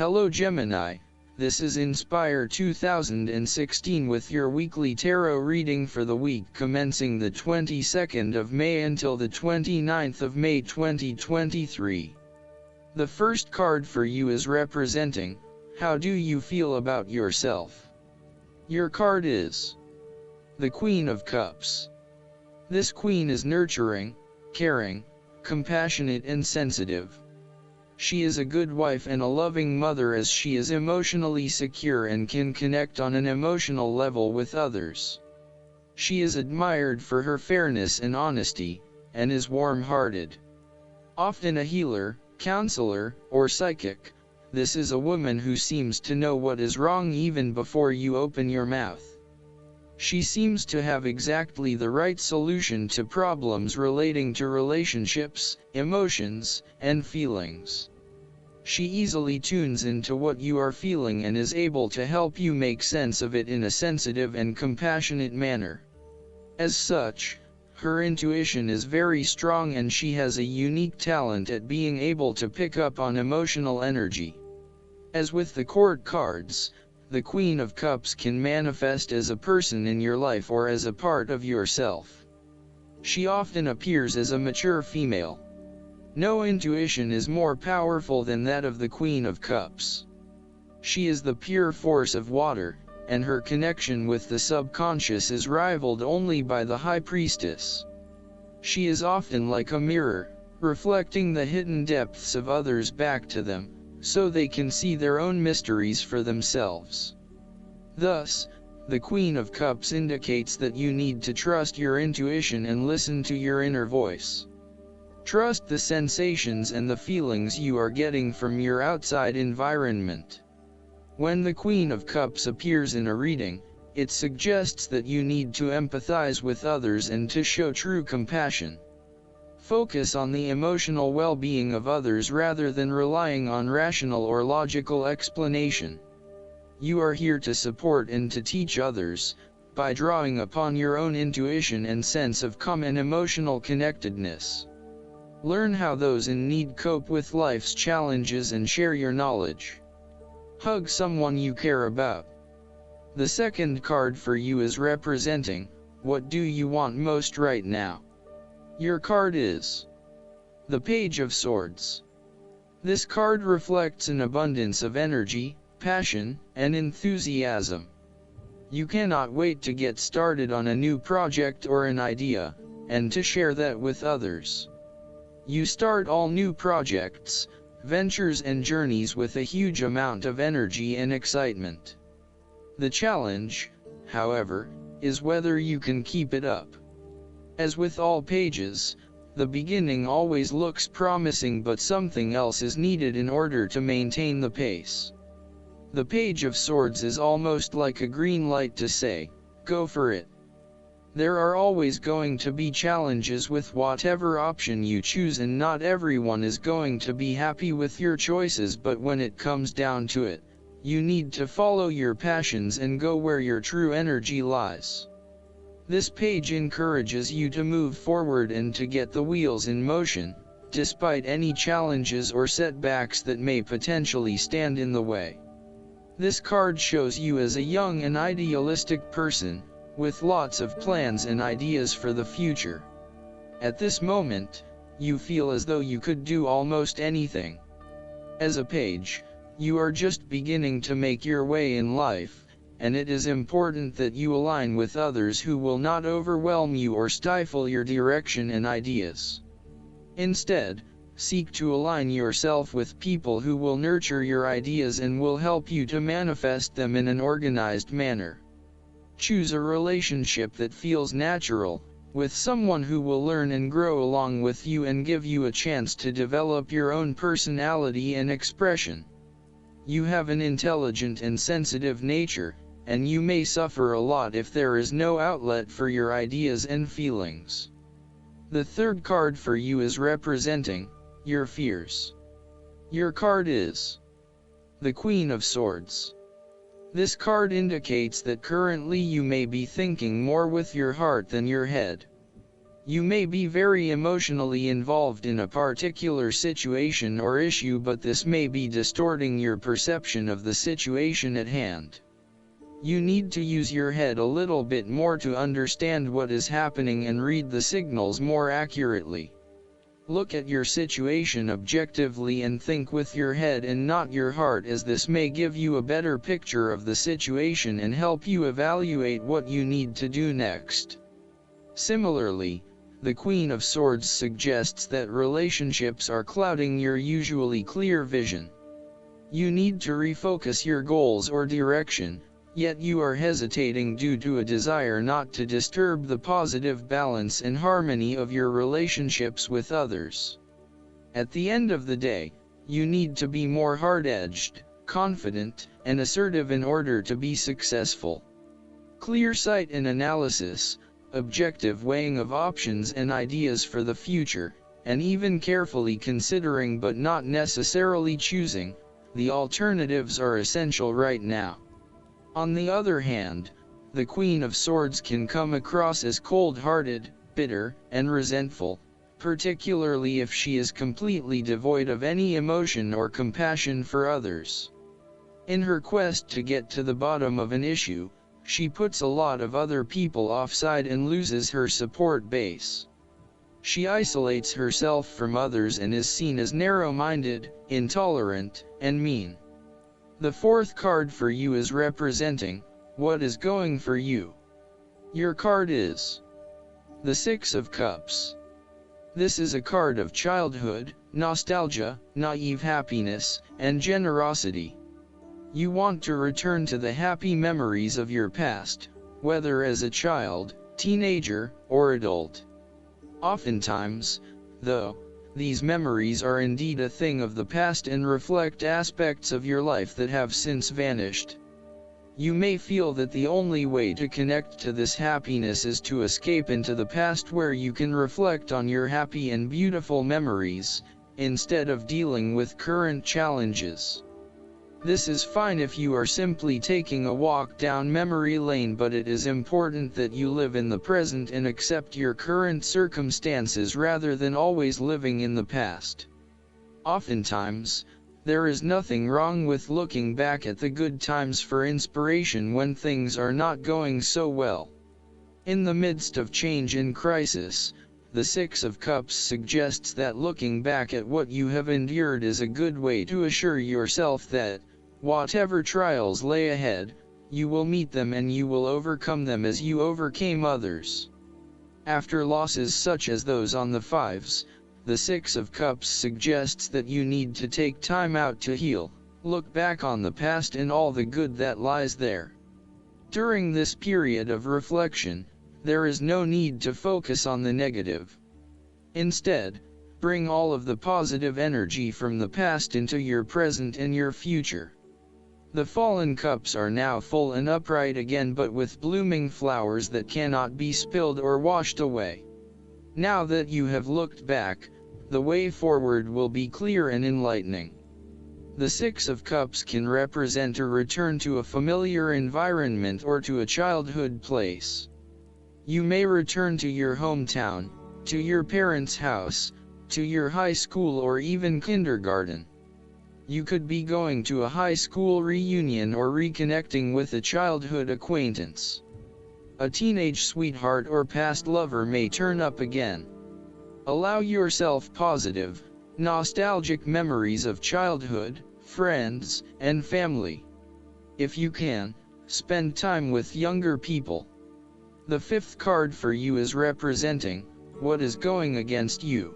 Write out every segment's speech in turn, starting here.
Hello Gemini, this is Inspire 2016 with your weekly tarot reading for the week commencing the 22nd of May until the 29th of May 2023. The first card for you is representing, how do you feel about yourself? Your card is the Queen of Cups. This queen is nurturing, caring, compassionate and sensitive. She is a good wife and a loving mother as she is emotionally secure and can connect on an emotional level with others. She is admired for her fairness and honesty, and is warm-hearted. Often a healer, counselor, or psychic, this is a woman who seems to know what is wrong even before you open your mouth. She seems to have exactly the right solution to problems relating to relationships, emotions, and feelings. She easily tunes into what you are feeling and is able to help you make sense of it in a sensitive and compassionate manner. As such, her intuition is very strong and she has a unique talent at being able to pick up on emotional energy. As with the court cards, the Queen of Cups can manifest as a person in your life or as a part of yourself. She often appears as a mature female. No intuition is more powerful than that of the Queen of Cups. She is the pure force of water, and her connection with the subconscious is rivaled only by the High Priestess. She is often like a mirror, reflecting the hidden depths of others back to them, so they can see their own mysteries for themselves. Thus, the Queen of Cups indicates that you need to trust your intuition and listen to your inner voice. Trust the sensations and the feelings you are getting from your outside environment. When the Queen of Cups appears in a reading, it suggests that you need to empathize with others and to show true compassion. Focus on the emotional well-being of others rather than relying on rational or logical explanation. You are here to support and to teach others, by drawing upon your own intuition and sense of common emotional connectedness. Learn how those in need cope with life's challenges and share your knowledge. Hug someone you care about. The second card for you is representing, what do you want most right now? Your card is the Page of Swords. This card reflects an abundance of energy, passion, and enthusiasm. You cannot wait to get started on a new project or an idea, and to share that with others. You start all new projects, ventures and journeys with a huge amount of energy and excitement. The challenge, however, is whether you can keep it up. As with all pages, the beginning always looks promising, but something else is needed in order to maintain the pace. The Page of Swords is almost like a green light to say, go for it. There are always going to be challenges with whatever option you choose, and not everyone is going to be happy with your choices, but when it comes down to it, you need to follow your passions and go where your true energy lies. This page encourages you to move forward and to get the wheels in motion, despite any challenges or setbacks that may potentially stand in the way. This card shows you as a young and idealistic person, with lots of plans and ideas for the future. At this moment, you feel as though you could do almost anything. As a page, you are just beginning to make your way in life, and it is important that you align with others who will not overwhelm you or stifle your direction and ideas. Instead, seek to align yourself with people who will nurture your ideas and will help you to manifest them in an organized manner. Choose a relationship that feels natural, with someone who will learn and grow along with you and give you a chance to develop your own personality and expression. You have an intelligent and sensitive nature, and you may suffer a lot if there is no outlet for your ideas and feelings. The third card for you is representing your fears. Your card is the Queen of Swords. This card indicates that currently you may be thinking more with your heart than your head. You may be very emotionally involved in a particular situation or issue, but this may be distorting your perception of the situation at hand. You need to use your head a little bit more to understand what is happening and read the signals more accurately. Look at your situation objectively and think with your head and not your heart, as this may give you a better picture of the situation and help you evaluate what you need to do next. Similarly, the Queen of Swords suggests that relationships are clouding your usually clear vision. You need to refocus your goals or direction, yet you are hesitating due to a desire not to disturb the positive balance and harmony of your relationships with others. At the end of the day, you need to be more hard-edged, confident, and assertive in order to be successful. Clear sight and analysis, objective weighing of options and ideas for the future, and even carefully considering but not necessarily choosing the alternatives are essential right now. On the other hand, the Queen of Swords can come across as cold-hearted, bitter, and resentful, particularly if she is completely devoid of any emotion or compassion for others. In her quest to get to the bottom of an issue, she puts a lot of other people offside and loses her support base. She isolates herself from others and is seen as narrow-minded, intolerant, and mean. The fourth card for you is representing what is going for you. Your card is the Six of Cups. This is a card of childhood, nostalgia, naive happiness, and generosity. You want to return to the happy memories of your past, whether as a child, teenager, or adult. Oftentimes, though, these memories are indeed a thing of the past and reflect aspects of your life that have since vanished. You may feel that the only way to connect to this happiness is to escape into the past, where you can reflect on your happy and beautiful memories, instead of dealing with current challenges. This is fine if you are simply taking a walk down memory lane, but it is important that you live in the present and accept your current circumstances rather than always living in the past. Oftentimes, there is nothing wrong with looking back at the good times for inspiration when things are not going so well. In the midst of change and crisis, the Six of Cups suggests that looking back at what you have endured is a good way to assure yourself that, whatever trials lay ahead, you will meet them and you will overcome them as you overcame others. After losses such as those on the fives, the Six of Cups suggests that you need to take time out to heal, look back on the past and all the good that lies there. During this period of reflection, there is no need to focus on the negative. Instead, bring all of the positive energy from the past into your present and your future. The fallen cups are now full and upright again, but with blooming flowers that cannot be spilled or washed away. Now that you have looked back, the way forward will be clear and enlightening. The Six of Cups can represent a return to a familiar environment or to a childhood place. You may return to your hometown, to your parents' house, to your high school or even kindergarten. You could be going to a high school reunion or reconnecting with a childhood acquaintance. A teenage sweetheart or past lover may turn up again. Allow yourself positive, nostalgic memories of childhood, friends, and family. If you can, spend time with younger people. The fifth card for you is representing what is going against you.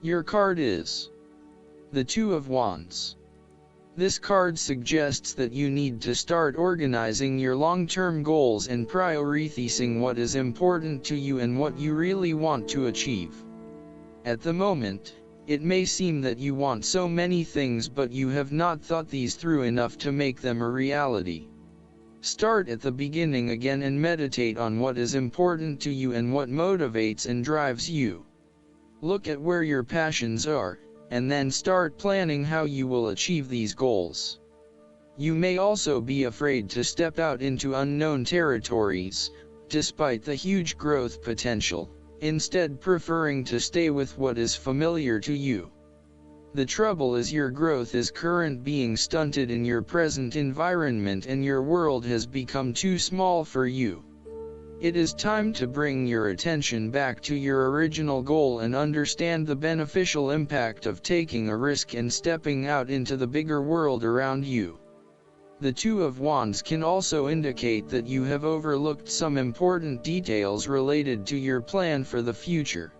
Your card is the Two of Wands. This card suggests that you need to start organizing your long-term goals and prioritizing what is important to you and what you really want to achieve. At the moment, it may seem that you want so many things, but you have not thought these through enough to make them a reality. Start at the beginning again and meditate on what is important to you and what motivates and drives you. Look at where your passions are, and then start planning how you will achieve these goals. You may also be afraid to step out into unknown territories, despite the huge growth potential. instead preferring to stay with what is familiar to you. The trouble is your growth is currently being stunted in your present environment and your world has become too small for you. It is time to bring your attention back to your original goal and understand the beneficial impact of taking a risk and stepping out into the bigger world around you. The Two of Wands can also indicate that you have overlooked some important details related to your plan for the future.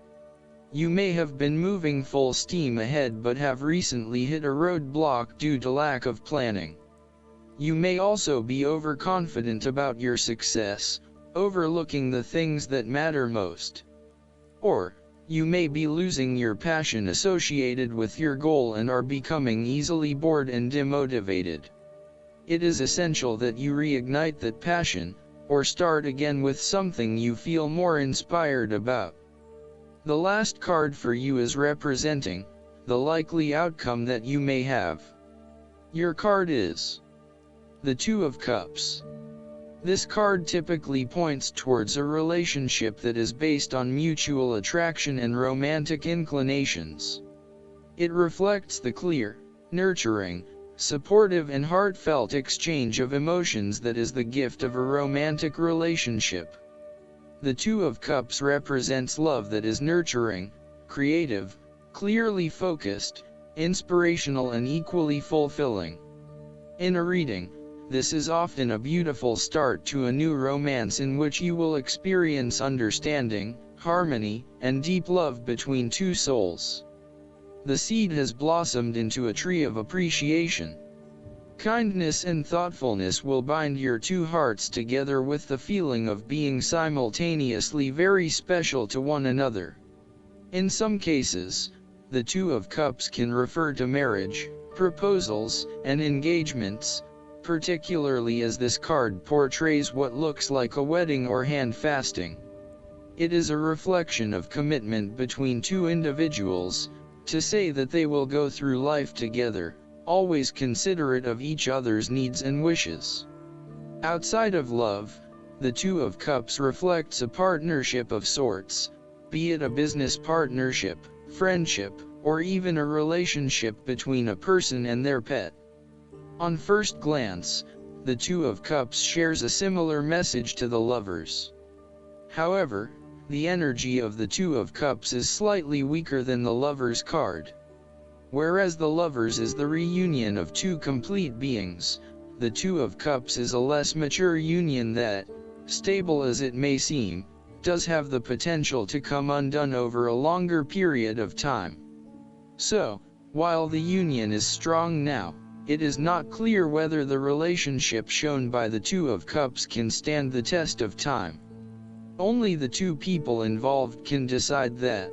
You may have been moving full steam ahead but have recently hit a roadblock due to lack of planning. You may also be overconfident about your success, overlooking the things that matter most. Or, you may be losing your passion associated with your goal and are becoming easily bored and demotivated. It is essential that you reignite that passion, or start again with something you feel more inspired about. The last card for you is representing the likely outcome that you may have. Your card is the Two of Cups. This card typically points towards a relationship that is based on mutual attraction and romantic inclinations. It reflects the clear, nurturing, supportive and heartfelt exchange of emotions that is the gift of a romantic relationship. The Two of Cups represents love that is nurturing, creative, clearly focused, inspirational and equally fulfilling. In a reading, this is often a beautiful start to a new romance in which you will experience understanding, harmony, and deep love between two souls. The seed has blossomed into a tree of appreciation. Kindness and thoughtfulness will bind your two hearts together with the feeling of being simultaneously very special to one another. In some cases, the Two of Cups can refer to marriage, proposals, and engagements, particularly as this card portrays what looks like a wedding or hand-fasting. It is a reflection of commitment between two individuals, to say that they will go through life together, always considerate of each other's needs and wishes. Outside of love, the Two of Cups reflects a partnership of sorts, be it a business partnership, friendship, or even a relationship between a person and their pet. On first glance, the Two of Cups shares a similar message to the Lovers. However, the energy of the Two of Cups is slightly weaker than the Lovers card. Whereas the Lovers is the reunion of two complete beings, the Two of Cups is a less mature union that, stable as it may seem, does have the potential to come undone over a longer period of time. So, while the union is strong now, it is not clear whether the relationship shown by the Two of Cups can stand the test of time. Only the two people involved can decide that.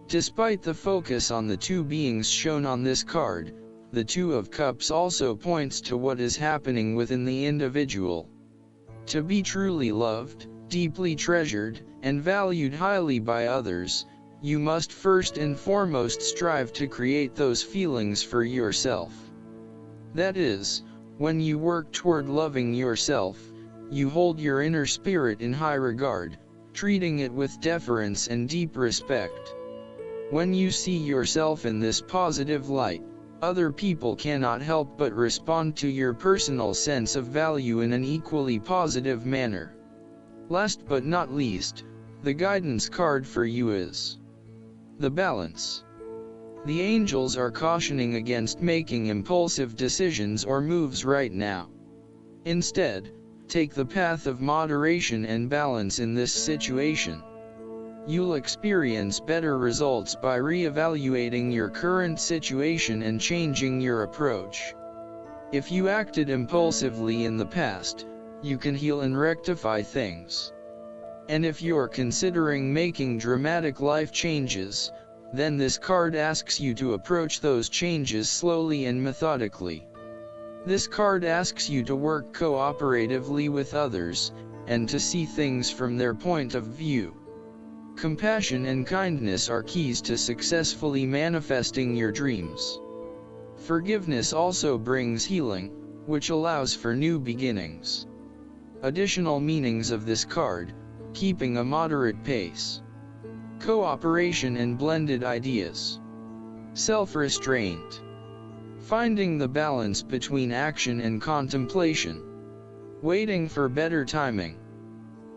Despite the focus on the two beings shown on this card, the Two of Cups also points to what is happening within the individual. To be truly loved, deeply treasured, and valued highly by others, you must first and foremost strive to create those feelings for yourself. That is, when you work toward loving yourself, you hold your inner spirit in high regard, treating it with deference and deep respect. When you see yourself in this positive light, other people cannot help but respond to your personal sense of value in an equally positive manner. Last but not least, the guidance card for you is the Balance. The angels are cautioning against making impulsive decisions or moves right now. Instead, take the path of moderation and balance in this situation. You'll experience better results by re-evaluating your current situation and changing your approach. If you acted impulsively in the past, you can heal and rectify things. And if you're considering making dramatic life changes, then this card asks you to approach those changes slowly and methodically. This card asks you to work cooperatively with others, and to see things from their point of view. Compassion and kindness are keys to successfully manifesting your dreams. Forgiveness also brings healing, which allows for new beginnings. Additional meanings of this card: keeping a moderate pace. cooperation and blended ideas. Self-restraint. Finding the balance between action and contemplation. Waiting for better timing.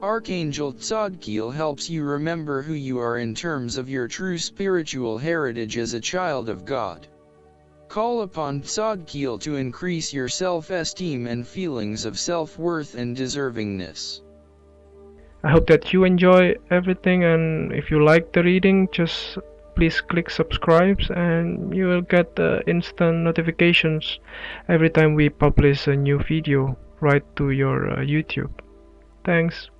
Archangel Tzadkiel helps you remember who you are in terms of your true spiritual heritage as a child of God. Call upon Tzadkiel to increase your self-esteem and feelings of self-worth and deservingness. I hope that you enjoy everything, and if you like the reading, just please click subscribe and you will get instant notifications every time we publish a new video right to your YouTube. Thanks.